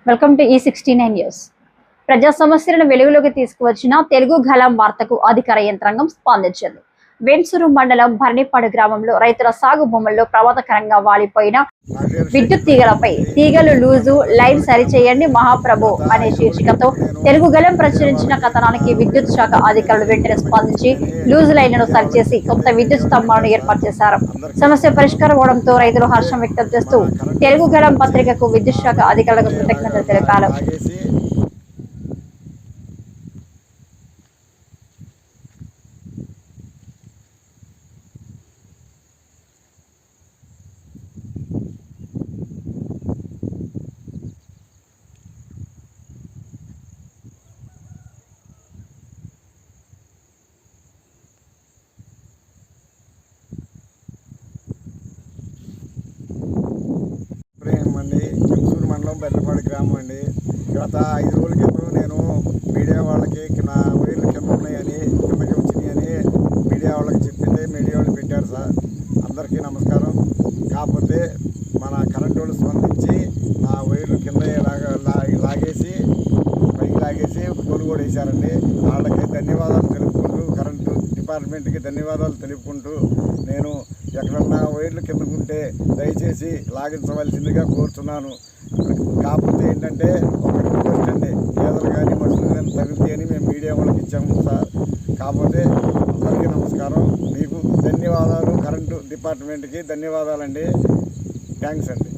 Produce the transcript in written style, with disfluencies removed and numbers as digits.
Welcome to E69 news. ప్రజా సమస్యలను వెలుగులోకి తీసుకువచ్చిన తెలుగు గళం వార్తకు అధికార యంత్రాంగం స్పందించింది. వెన్సూరు మండలం భరణిపాడు గ్రామంలో రైతుల సాగు భూముల్లో ప్రమాదకరంగా వాలిపోయిన విద్యుత్ తీగలపై తీగలు లూజు లైన్ సరిచేయండి మహాప్రభు అనే శీర్షికతో తెలుగు గళం ప్రచురించిన కథనానికి విద్యుత్ శాఖ అధికారులు వెంటనే స్పందించి లూజు లైన్లను సరిచేసి కొత్త విద్యుత్ స్తంభాలను ఏర్పాటు చేశారు. సమస్య పరిష్కారం అవడంతో రైతులు హర్షం వ్యక్తం చేస్తూ తెలుగు గళం పత్రికకు విద్యుత్ శాఖ అధికారులకు కృతజ్ఞతలు తెలిపారు. వెన్సూరు మండలం బెల్లపాడు గ్రామం అండి. గత 5 రోజుల క్రితం నేను మీడియా వాళ్ళకి నా వైర్లు కింద ఉన్నాయని కిందకి వచ్చినాయని మీడియా వాళ్ళకి చెప్పింది. మీడియా వాళ్ళు పెట్టారు సార్. అందరికీ నమస్కారం. కాకపోతే మన కరెంట్ వాళ్ళు స్పందించి నా వైర్లు కింద లాగేసి పైకి లాగేసి పోలు కూడా వేశారండి. వాళ్ళకి ధన్యవాదాలు తెలుపుకుంటూ కరెంటు డిపార్ట్మెంట్కి ధన్యవాదాలు తెలుపుకుంటూ నేను ఎక్కడన్నా వైర్లు కిందకుంటే దయచేసి లాగించవలసిందిగా కోరుతున్నాను. కాకపోతే ఏంటంటే ఒక రిక్వెస్ట్ అండి, పేదలు కానీ మనుషులు కానీ తగిలితే అని మేము మీడియా వాళ్ళకి ఇచ్చాము సార్. కాకపోతే అందరికీ నమస్కారం. మీకు ధన్యవాదాలు. కరెంటు డిపార్ట్మెంట్కి ధన్యవాదాలండి. థ్యాంక్స్ అండి.